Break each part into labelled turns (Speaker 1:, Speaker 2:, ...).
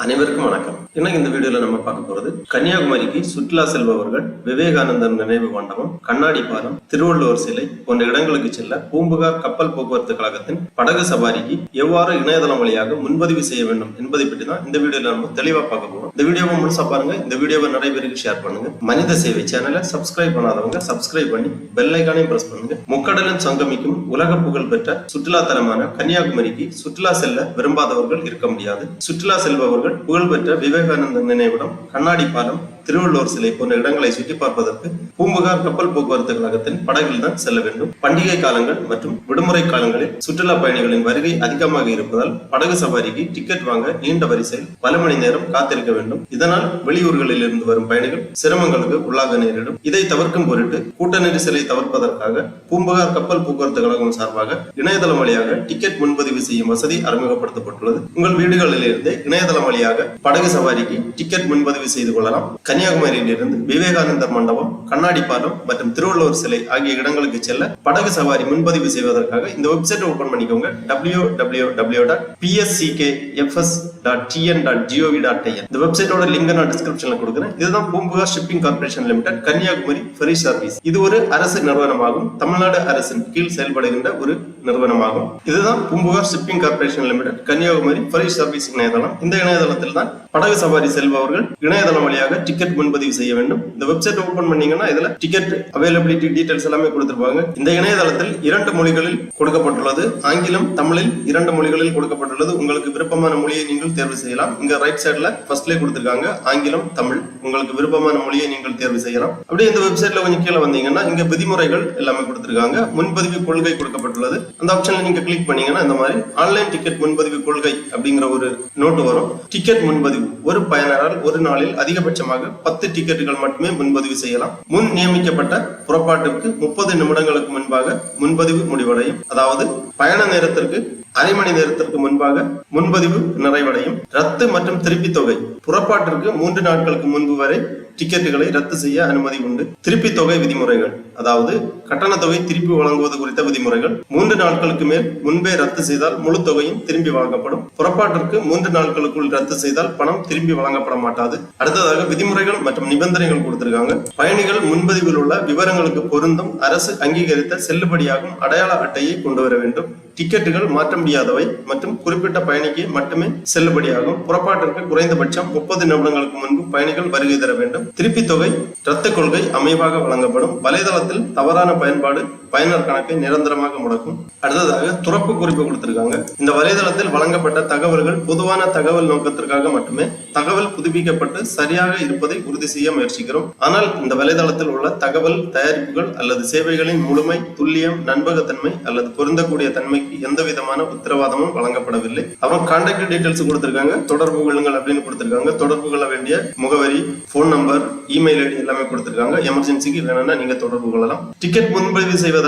Speaker 1: அனைவருக்கும் வணக்கம். இன்னைக்கு இந்த வீடியோல நம்ம பார்க்க போறது கன்னியாகுமரிக்கு சுற்றுலா செல்பவர்கள் விவேகானந்தர் நினைவு மண்டபம், கண்ணாடி பாலம், திருவள்ளுவர் சிலை போன்ற இடங்களுக்கு செல்ல பூம்புகார் கப்பல் போக்குவரத்து கழகத்தின் படகு சவாரிக்கு எவ்வாறு இணையதளம் வழியாக முன்பதிவு செய்ய வேண்டும் என்பதை பற்றி தான் இந்த வீடியோல நம்ம தெளிவா பார்க்க போறோம். இந்த வீடியோவை முழுசா பாருங்க. இந்த வீடியோவை நிறைய பேருக்கு ஷேர் பண்ணுங்க. மனித சேவை சேனலை சப்ஸ்கிரைப் பண்ணாதவங்க சப்ஸ்கிரைப் பண்ணி பெல் ஐகானையும் பிரஸ் பண்ணுங்க. முக்கடலின் சங்கமிக்கும் உலக புகழ் பெற்ற சுற்றுலா தலமான கன்னியாகுமரிக்கு சுற்றுலா செல்ல விரும்பாதவர்கள் இருக்க முடியாது. சுற்றுலா செல்பவர்கள் புகழ்பெற்ற விவேகானந்தர் நினைவிடம், கண்ணாடி பாலம், திருவள்ளுவர் சிலை போன்ற இடங்களை சுற்றி பார்ப்பதற்கு பூம்புகார் கப்பல் போக்குவரத்து கழகத்தின் படகில் தான் செல்ல வேண்டும். பண்டிகை காலங்கள் மற்றும் விடுமுறை காலங்களில் சுற்றுலா பயணிகளின் வருகை அதிகமாக இருப்பதால் படகு சவாரிக்கு டிக்கெட் வாங்க நீண்ட வரிசையில் பல மணி நேரம் காத்திருக்க வேண்டும். இதனால் வெளியூர்களில் இருந்து வரும் பயணிகள் சிரமங்களுக்கு உள்ளாக நேரிடும். இதை தவிர்க்கும் பொருட்டு கூட்ட நெரிசலை தவிர்ப்பதற்காக பூம்புகார் கப்பல் போக்குவரத்து கழகம் சார்பாக இணையதளம் வழியாக டிக்கெட் முன்பதிவு செய்யும் வசதி அறிமுகப்படுத்தப்பட்டுள்ளது. உங்கள் வீடுகளில் இருந்து இணையதளம் வழியாக படகு சவாரிக்கு டிக்கெட் முன்பதிவு செய்து கொள்ளலாம். கன்னியாகுமரியிலிருந்து விவேகானந்தர் மண்டபம், கண்ணாடி பாலம் மற்றும் திருவள்ளுவர் சிலை ஆகிய இடங்களுக்கு செல்ல படகு சவாரி முன்பதிவு செய்வதற்காக இந்த வெப்சைட் ஓபன் பண்ணிக்கோங்க. www.pskfs.tn.gov.in. இந்த வெப்சைட்டோட லிங்க் நான் டிஸ்கிரிப்ஷன்ல கொடுக்கிறேன். இதுதான் Poompuhar shipping corporation limited Kanyakumari ferry service. இது ஒரு அரசு நிறுவனமாகும். தமிழ்நாடு அரசின் கீழ் செயல்படுகின்ற ஒரு நிறுவனமாகும். இதுதான் Poompuhar shipping corporation limited Kanyakumari ferry service இணையதளம். இந்த இணையதளத்தில் தான் படகு சவாரி செல்பவர்கள் இணையதளம் வழியாக டிக்கெட் முன்பதிவு செய்ய வேண்டும். இந்த வெப்சைட் ஓபன் பண்ணீங்கன்னா இதுல டிக்கெட் அவைலபிலிட்டி டீடைல்ஸ் எல்லாமே கொடுத்திருப்பாங்க. இந்த இணையதளத்தில் 2 மொழிகளில் கொடுக்கப்பட்டுள்ளது. ஆங்கிலம், தமிழில் 2 மொழிகளில் கொடுக்கப்பட்டுள்ளது. உங்களுக்கு விருப்பமான மொழியை நீங்கள் தேர்வு செய்யலாம். இங்க ரைட் சைடுல ஃபர்ஸ்ட்லயே கொடுத்திருக்காங்க ஆங்கிலம், தமிழ். உங்களுக்கு விருப்பமான மொழியை நீங்கள் தேர்வு செய்யலாம். அப்படியே இந்த வெப்சைட்ல கொஞ்சம் கீழே வந்தீங்கன்னா இங்க விதிமுறைகள் எல்லாமே கொடுத்திருக்காங்க. முன்பதிவு கொள்கை கொடுக்கப்பட்டுள்ளது. அந்த ஆப்ஷன்ல நீங்க கிளிக் பண்ணீங்கன்னா இந்த மாதிரி ஆன்லைன் டிக்கெட் முன்பதிவு கொள்கை அப்படிங்கிற ஒரு நோட்டு வரும். டிக்கெட் முன்பதிவு ஒரு பயனரால் ஒரு நாளில் அதிகபட்சமாக 10 டிக்கெட்டுகள் மட்டுமே முன்பதிவு செய்யலாம். முன் நியமிக்கப்பட்ட புறப்பாட்டிற்கு 30 நிமிடங்களுக்கு முன்பாக முன்பதிவு முடிவடையும். அதாவது பயண நேரத்திற்கு அரை மணி நேரத்திற்கு முன்பாக முன்பதிவு நிறைவடையும். ரத்து மற்றும் திருப்பி தொகை புறப்பாட்டிற்கு 3 நாட்களுக்கு முன்பு வரை டிக்கெட்டுகளை ரத்து செய்ய அனுமதி உண்டு. திருப்பி தொகை விதிமுறைகள், அதாவது கட்டண தொகை திருப்பி வழங்குவது குறித்த விதிமுறைகள். 3 நாட்களுக்கு மேல் முன்பே ரத்து செய்தால் முழு தொகையும் திரும்பி வழங்கப்படும். புறப்பாட்டிற்கு 3 நாட்களுக்குள் ரத்து செய்தால் பணம் திரும்பி வழங்கப்பட மாட்டாது. அடுத்ததாக விதிமுறைகள் மற்றும் நிபந்தனைகள் கொடுத்திருக்காங்க. பயணிகள் முன்பதிவில் உள்ள விவரங்களுக்கு பொருந்தும் அரசு அங்கீகரித்த செல்லுபடியாகும் அடையாள அட்டையை கொண்டு வர வேண்டும். டிக்கெட்டுகள் மாற்ற முடியாதவை மற்றும் குறிப்பிட்ட பயணிக்கு மட்டுமே செல்லுபடியாகும். புறப்பாட்டிற்கு குறைந்தபட்சம் 30 நிமிடங்களுக்கு முன்பு பயணிகள் வருகை தர வேண்டும். திருப்பி தொகை ரத்து கொள்கை அமைவாக வழங்கப்படும். வலைதளத்தில் தவறான பயன்பாடு பயனர் கணக்கை நிரந்தரமாக முடக்கும். அடுத்ததாக துறப்பு குறிப்பு கொடுத்திருக்காங்க. இந்த வலைதளத்தில் வழங்கப்பட்ட தகவல்கள் பொதுவான தகவல் நோக்கத்திற்காக மட்டுமே. தகவல் புதுப்பிக்கப்பட்டு சரியாக இருப்பதை உறுதி செய்ய முயற்சிக்கிறோம். ஆனால் இந்த வலைதளத்தில் உள்ள தகவல், தயாரிப்புகள் அல்லது சேவைகளின் முழுமை, துல்லியம், நண்பகத்தன்மை அல்லது பொருந்தக்கூடிய தன்மைக்கு எந்த விதமான உத்தரவாதமும் வழங்கப்படவில்லை. அப்புறம் கான்டாக்ட் டீடைல்ஸ் கொடுத்திருக்காங்க. தொடர்பு கொள்ளுங்கள் அப்படின்னு கொடுத்திருக்காங்க. தொடர்பு கொள்ள வேண்டிய முகவரி, போன் நம்பர், இமெயில் ஐடி எல்லாமே கொடுத்திருக்காங்க. எமர்ஜென்சிக்கு வேணும்னா நீங்க தொடர்பு கொள்ளலாம். டிக்கெட் முன்பதிவு செய்வதற்காக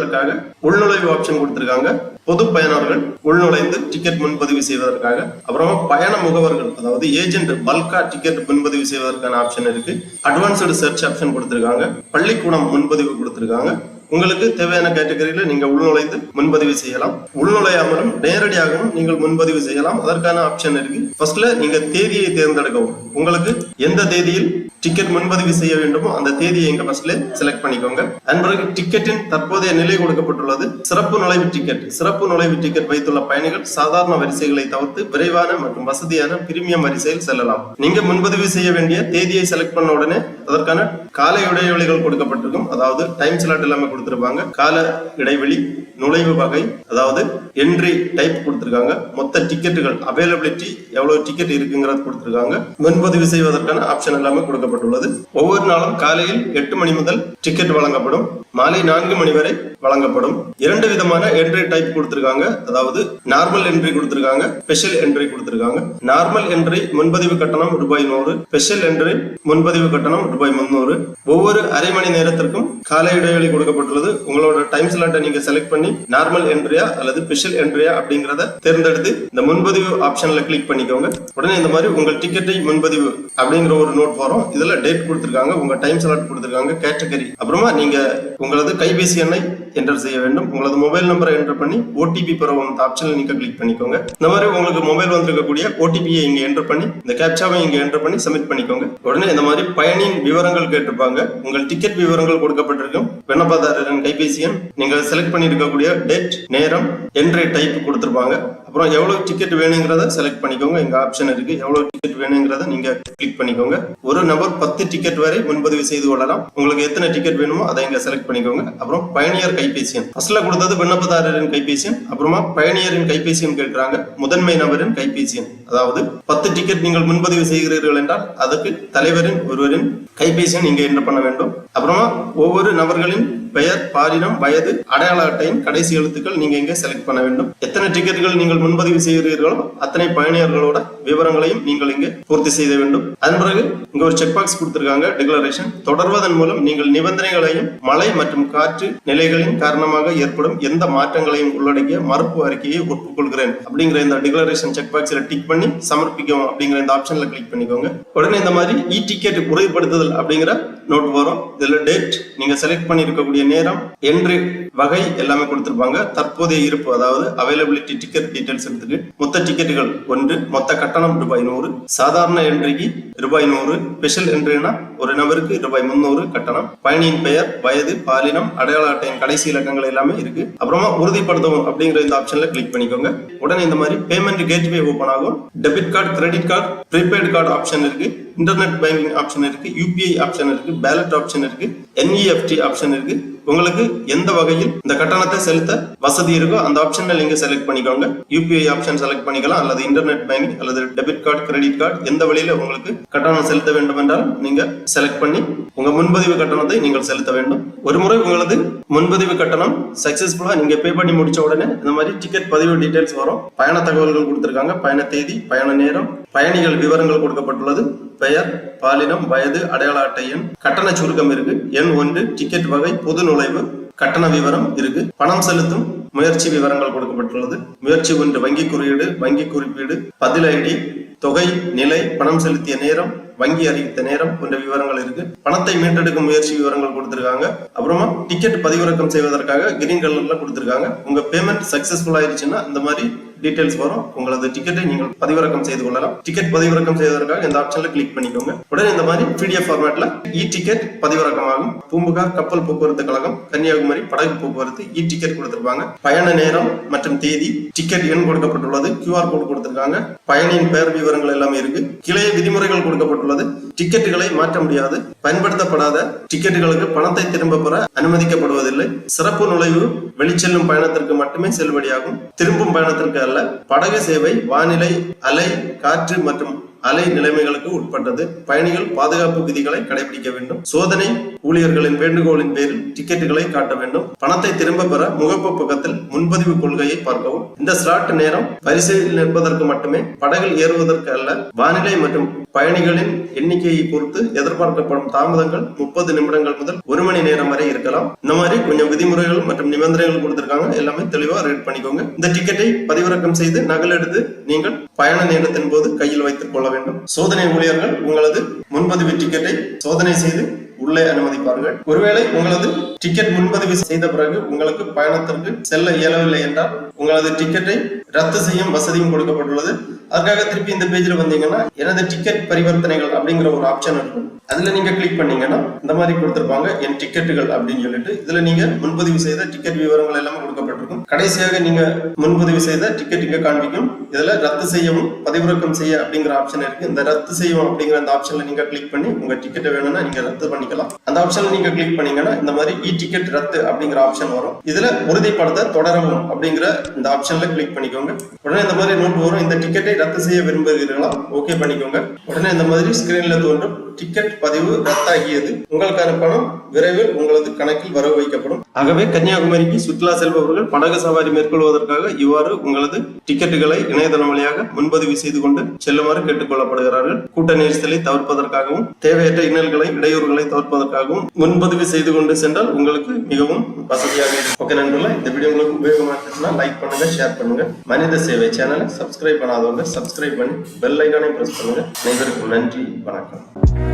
Speaker 1: உள்நுழைவு ஆப்ஷன் கொடுத்திருக்காங்க. பொது பயனர்கள் உள்நுழைந்து டிக்கெட் முன்பதிவு செய்வதற்காக. அப்புறமா பயண முகவர்கள், அதாவது ஏஜென்ட், பல்கா டிக்கெட் முன்பதிவு செய்வதற்கான ஆப்ஷன் இருக்கு. அட்வான்ஸ்டு சர்ச் ஆப்ஷன் கொடுத்திருக்காங்க. பள்ளிக்கூடம் முன்பதிவு கொடுத்திருக்காங்க. உங்களுக்கு தேவையான கேட்டகரியில நீங்க உள்நுழைந்து முன்பதிவு செய்யலாம். உள்நுழையாமலும் நேரடியாகவும் நீங்கள் முன்பதிவு செய்யலாம். அதற்கான ஆப்ஷன் இருக்கு. ஃபர்ஸ்ட்ல நீங்க தேதியை தேர்ந்தெடுக்கவும். உங்களுக்கு எந்த தேதியில் டிக்கெட் முன்பதிவு செய்ய வேண்டுமோ அந்த தேதியை இங்க ஃபர்ஸ்ட்ல செலக்ட் பண்ணிக்கோங்க. அன்பிறகு டிக்கெட்டின் தற்போதைய நிலை கொடுக்கப்பட்டுள்ளது. சிறப்பு நுழைவு டிக்கெட். சிறப்பு நுழைவு டிக்கெட் வைத்துள்ள பயணிகள் சாதாரண வரிசைகளை தவிர்த்து விரைவான மற்றும் வசதியான பிரீமியம் வரிசையில் செல்லலாம். நீங்க முன்பதிவு செய்ய வேண்டிய தேதியை செலக்ட் பண்ண உடனே அதற்கான கால இடைவெளிகள் கொடுக்கப்பட்டிருக்கும். அதாவது டைம் ஸ்லாட் எல்லாமே கொடுத்திருப்பாங்க. கால இடைவெளி, நுழைவு வகை, அதாவது என்ட்ரி டைப் கொடுத்திருக்காங்க. மொத்த டிக்கெட்டுகள் அவைலபிலிட்டி, எவ்வளவு டிக்கெட் இருக்குங்கிறது கொடுத்திருக்காங்க. முன்பதிவு செய்வதற்கான ஆப்ஷன் எல்லாமே கொடுக்கப்பட்டுள்ளது. ஒவ்வொரு நாளும் காலையில் 8 மணி முதல் டிக்கெட் வழங்கப்படும். மாலை 4 மணி வரை வழங்கப்படும். 2 விதமான என்ட்ரி டைப் கொடுத்திருக்காங்க. அதாவது நார்மல் என்ட்ரி கொடுத்திருக்காங்க, ஸ்பெஷல் என்ட்ரி கொடுத்திருக்காங்க. நார்மல் என்ட்ரி முன்பதிவு கட்டணம் ₹100, ஸ்பெஷல் என்ட்ரி முன்பதிவு கட்டணம் ₹300. ஒவ்வொரு அரை மணி நேரத்திற்கும் கால இடைவெளி கொடுக்கப்பட்டுள்ளது. உங்களோட டைம் ஸ்லாட்டை நீங்க செலக்ட் பண்ணி நார்மல் என்ட்ரியா அல்லது ஸ்பெஷல் என்ட்ரியா அப்படிங்கறத தேர்ந்தெடுத்து இந்த முன்பதிவு ஆப்ஷன்ல கிளிக் பண்ணிக்கோங்க. உடனே இந்த மாதிரி உங்கள் டிக்கெட்டை முன்பதிவு அப்படிங்கிற ஒரு நோட் வரும். இதுல டேட் கொடுத்திருக்காங்க, உங்க டைம் ஸ்லாட் கொடுத்திருக்காங்க, கேட்டகரி, அப்புறமா நீங்க உங்களது கைபேசி எண்ணை என்டர் செய்ய வேண்டும். உங்களது மொபைல் நம்பரை என்டர் பண்ணி ஓடிபி பெறவும் இந்த ஆப்ஷன்ல நீங்க கிளிக் பண்ணிக்கோங்க. இந்த மாதிரி உங்களுக்கு மொபைல் வந்திருக்கக்கூடிய ஓடிபியை இங்க என்டர் பண்ணி இந்த கேப்சாவை இங்க என்டர் பண்ணி சப்மிட் பண்ணிக்கோங்க. உடனே இந்த மாதிரி பயணியின் விவரங்கள் கேட்டிருப்பாங்க. உங்கள் டிக்கெட் விவரங்கள் கொடுக்கப்பட்டிருக்கும். விண்ணப்பதாரரின் கைபேசி எண், நீங்கள் செலக்ட் பண்ணி இருக்கக்கூடிய டேட், நேரம், என்ட்ரி டைப் கொடுத்திருப்பாங்க. அப்புறம் எவ்வளவு டிக்கெட் வேணுங்கிறத செலக்ட் பண்ணிக்கோங்க. இங்க ஆப்ஷன் இருக்கு, எவ்வளவு டிக்கெட் வேணுங்கிறத நீங்க கிளிக் பண்ணிக்கோங்க. ஒரு நபர் 10 டிக்கெட் வரை முன்பதிவு செய்து கொள்ளலாம். உங்களுக்கு எத்தனை டிக்கெட் வேணுமோ அதை இங்க செலக்ட் பண்ணிக்கோங்க. அப்புறம் பயணியர் கைபேசி எண், ஃபர்ஸ்ட்ல கொடுத்தது விண்ணப்பதாரரின் கைபேசி எண், அப்புறமா பயணியரின் கைபேசி எண் கேட்கிறாங்க. முதன்மை நபரின் கைபேசி எண், அதாவது 10 டிக்கெட் நீங்கள் முன்பதிவு செய்கிறீர்கள் என்றால் அதுக்கு தலைவரின் ஒருவரின் கைபேசி எண் இங்க என்டர் பண்ண வேண்டும். அப்புறமா ஒவ்வொரு நபர்களின் பெயர், பாலினம், வயது, அடையாள அட்டையின் கடைசி எழுத்துக்கள் நீங்க இங்க செலக்ட் பண்ண வேண்டும். எத்தனை டிக்கெட்டுகள் நீங்கள் முன்பதிவு செய்கிறீர்களோ அத்தனை பயணியர்களோட விவரங்களையும் நீங்கள் இங்க பூர்த்தி செய்ய வேண்டும். அதன் பிறகு இங்க ஒரு செக் பாக்ஸ் கொடுத்திருக்காங்க, டிக்ளரேஷன். தொடர்வதன் மூலம் நீங்கள் நிபந்தனைகளையும் மழை மற்றும் காற்று நிலைகளின் காரணமாக ஏற்படும் எந்த மாற்றங்களையும் உள்ளடக்கிய மறுப்பு அறிக்கையை ஒப்புக்கொள்கிறேன் அப்படிங்கிற இந்த டிக்ளரேஷன் செக் பாக்ஸ்ல டிக் பண்ணி சமர்ப்பிக்கவும் அப்படிங்கிற இந்த ஆப்ஷன்ல கிளிக் பண்ணிக்கோங்க. உடனே இந்த மாதிரி இ டிக்கெட் உறுதிப்படுத்துதல் அப்படிங்கிற நோட் வரும். இதுல டேட், நீங்க செலக்ட் பண்ணி இருக்கக்கூடிய நேரம், என்ட்ரி வகை எல்லாமே கொடுத்திருப்பாங்க. தற்போதைய இருப்பு, அதாவது அவைலபிலிட்டி டிக்கெட் டீடைல்ஸ் எடுத்துக்கு மொத்த டிக்கெட்டுகள் 1, மொத்த கட்டணம் ₹100, சாதாரண என்ட்ரிக்கு ₹100, ஸ்பெஷல் என்ட்ரினா ஒரு நபருக்கு ₹300 கட்டணம், பயணியின் பெயர், வயது, பாலினம், அடையாள அட்டையின் கடைசி இலக்கங்கள் எல்லாமே இருக்கு. அப்புறமா உறுதிப்படுத்தவும் அப்படிங்கிற இந்த ஆப்ஷன்ல கிளிக் பண்ணிக்கோங்க. உடனே இந்த மாதிரி பேமெண்ட் கேட்வே ஓபன் ஆகும். Debit card, credit card, prepaid card option இருக்கு, இன்டர்நெட் பேங்கிங் ஆப்ஷன் இருக்கு, யூபிஐ ஆப்ஷன் இருக்கு, பேலட் ஆப்ஷன் இருக்கு, NEFT ஆப்ஷன் இருக்கு. உங்களுக்கு எந்த வகையில் இந்த கட்டணத்தை செலுத்த வசதி இருக்கோ அந்த ஆப்ஷன்ல நீங்க செலக்ட் பண்ணிக்கோங்க. யூபிஐ ஆப்ஷன் செலக்ட் பண்ணிக்கலாம், அல்லது இன்டர்நெட் பேங்கிங், அல்லது டெபிட் கார்டு, கிரெடிட் கார்டு, எந்த வழியில உங்களுக்கு கட்டணம் செலுத்த வேண்டும் என்றால் நீங்க செலக்ட் பண்ணி உங்க முன்பதிவு கட்டணத்தை நீங்கள் செலுத்த வேண்டும். ஒரு முறை உங்களது முன்பதிவு கட்டணம் சக்சஸ்ஃபுல்லா நீங்க பே பண்ணி முடிச்ச உடனே இந்த மாதிரி டிக்கெட் பதிவு டீடைல்ஸ் வரும். பயண தகவல்கள் கொடுத்திருக்காங்க, பயண தேதி, பயண நேரம், பயணிகள் விவரங்கள் கொடுக்கப்பட்டுள்ளது, பெயர், பாலினம், வயது, அடையாள அட்டை எண், கட்டண சுருக்கம் இருக்கு, எண் 1, டிக்கெட் வகை, பொது நுழைவு, கட்டண விவரம் இருக்கு, பணம் செலுத்தும் முயற்சி விவரங்கள் கொடுக்கப்பட்டுள்ளது. முயற்சி 1 வங்கி குறியீடு, வங்கி குறிப்பீடு, பதில் ஐடி, தொகை, நிலை, பணம் செலுத்திய நேரம், வங்கி அறிவித்த நேரம் போன்ற விவரங்கள் இருக்கு. பணத்தை மீட்டெடுக்கும் முயற்சி விவரங்கள் கொடுத்திருக்காங்க. அப்புறமா டிக்கெட் பதிவிறக்கம் செய்வதற்காக கிரீன் கலர்ல கொடுத்திருக்காங்க. உங்க பேமெண்ட் சக்சஸ்ஃபுல் ஆயிருச்சுன்னா இந்த மாதிரி டீடைல்ஸ் வரும். உங்களது டிக்கெட்டை நீங்கள் பதிவிறக்கம் செய்து கொள்ளலாம். டிக்கெட் பதிவிறக்கம் செய்வதற்காக இந்த ஆப்ஷன்ல கிளிக் பண்ணிக்கோங்க. உடனே இந்த மாதிரி PDF ஃபார்மேட்ல இ டிக்கெட் பதிவிறக்கமாகும். பூம்புகார் கப்பல் போக்குவரத்து கழகம், கன்னியாகுமரி படகு போக்குவரத்து, இ டிக்கெட் கொடுத்திருப்பாங்க. பயண நேரம் மற்றும் தேதி, டிக்கெட் எண் கொடுக்கப்பட்டுள்ளது, QR கோட் கொடுத்திருக்காங்க, பயணியின் பெயர் விவரங்கள் எல்லாமே இருக்கு. கிளைய விதிமுறைகள் கொடுக்கப்பட்டுள்ளது. டிக்கெட்டுகளை மாற்ற முடியாது. பயன்படுத்தப்படாத டிக்கெட்டுகளுக்கு பணத்தை திரும்ப பெற அனுமதிக்கப்படுவதில்லை. சிறப்பு நுழைவு வெளிச்செல்லும் பயணத்திற்கு மட்டுமே செல்லுபடியாகும். திரும்பும் பயணத்திற்கு அல்ல. படகு சேவை வானிலை, அலை, காற்று மற்றும் அலை நிலைமைகளுக்கு உட்பட்டது. பயணிகள் பாதுகாப்பு விதிகளை கடைபிடிக்க வேண்டும். சோதனை ஊழியர்களின் வேண்டுகோளின் பேரில் டிக்கெட்டுகளை காட்ட வேண்டும். பணத்தை திரும்ப பெற முகப்பு பக்கத்தில் முன்பதிவு கொள்கையை பார்க்கவும். இந்த ஸ்லாட் நேரம் வரிசையில் நிற்பதற்கு மட்டுமே, படகில் ஏறுவதற்கு அல்ல. வானிலை மற்றும் பயணிகளின் எண்ணிக்கையை பொறுத்து எதிர்பார்க்கப்படும் தாமதங்கள் 30 நிமிடங்கள் முதல் 1 மணி நேரம் வரை இருக்கலாம். இந்த மாதிரி கொஞ்சம் விதிமுறைகள் மற்றும் நிபந்தனைகள் கொடுத்திருக்காங்க. எல்லாமே தெளிவா ரீட் பண்ணிக்கோங்க. இந்த டிக்கெட்டை பதிவிறக்கம் செய்து நகல் எடுத்து நீங்கள் பயண நேரத்தின் போது கையில் வைத்துக் கொள்ள வேண்டும். சோதனை ஊழியர்கள் உங்களது முன்பதிவு டிக்கெட்டை சோதனை செய்து உள்ளே அனுமதிப்பார்கள். ஒருவேளை உங்களது டிக்கெட் முன்பதிவு செய்த பிறகு உங்களுக்கு பயணத்திற்கு செல்ல இயலவில்லை என்றால் உங்களது டிக்கெட்டை ரத்து செய்யும் வசதியும் கொடுக்கப்பட்டுள்ளது. அதுக்காக திருப்பி இந்த பேஜ்ல வந்தீங்கன்னா எனது டிக்கெட் பரிவர்த்தனைகள் அப்படிங்கிற ஒரு ஆப்ஷன் இருக்கும். அதுல நீங்க கிளிக் பண்ணீங்கன்னா இந்த மாதிரி கொடுத்திருப்பாங்க, என் டிக்கெட்டுகள் அப்படின்னு சொல்லிட்டு. இதுல நீங்க முன்பதிவு செய்த டிக்கெட் விவரங்கள் எல்லாமே கொடுக்கப்பட்டிருக்கும். கடைசியாக நீங்க முன்பதிவு செய்த டிக்கெட் இங்க காண்பிக்கும். இதுல ரத்து செய்யவும் பதிவிறக்கம் செய்ய அப்படிங்கிற ஆப்ஷன் இருக்கு. இந்த ரத்து செய்யவும் அப்படிங்கிற அந்த ஆப்ஷன்ல நீங்க கிளிக் பண்ணி உங்க டிக்கெட்டை வேணும்னா நீங்க ரத்து பண்ணிக்கலாம். அந்த ஆப்ஷன்ல நீங்க கிளிக் பண்ணீங்கன்னா இந்த மாதிரி இ டிக்கெட் ரத்து அப்படிங்கிற ஆப்ஷன் வரும். இதுல உறுதிப்படுத்த தொடரவும் அப்படிங்கிற இந்த ஆப்ஷன்ல கிளிக் பண்ணிக்கோங்க. உடனே இந்த மாதிரி நோட் வரும். இந்த டிக்கெட்டை ரத்து செய்ய விரும்புகிறீர்களா, ஓகே பண்ணிக்கோங்க. உடனே இந்த மாதிரி ஸ்கிரீன்ல தோன்றும் டிக்கெட் பதிவு ரத்தாகியது, உங்களுக்கான பணம் விரைவில் உங்களது கணக்கில் வரவு வைக்கப்படும். ஆகவே கன்னியாகுமரிக்கு சுற்றுலா செல்பவர்கள் படகு சவாரி மேற்கொள்வதற்காக இவ்வாறு உங்களது டிக்கெட்டுகளை இணையதளம் வழியாக முன்பதிவு செய்து கொண்டு செல்லுமாறு கேட்டுக் கொள்ளப்படுகிறார்கள். கூட்ட நெரிசலை தவிர்ப்பதற்காகவும் தேவையற்ற இன்னல்களை, இடையூறுகளை தவிர்ப்பதற்காகவும் முன்பதிவு செய்து கொண்டு சென்றால் உங்களுக்கு மிகவும் வசதியாக இருக்கும். ஓகே நண்பர்களே, இந்த வீடியோ உங்களுக்கு உபயோகமாக இருந்துச்சுன்னா லைக் பண்ணுங்க, ஷேர் பண்ணுங்க. மனித சேவை சேனலை சப்ஸ்கிரைப் பண்ணாதவங்க சப்ஸ்கிரைப் பண்ணி பெல் ஐகானை பிரஸ் பண்ணுங்க. அனைவருக்கும் நன்றி, வணக்கம்.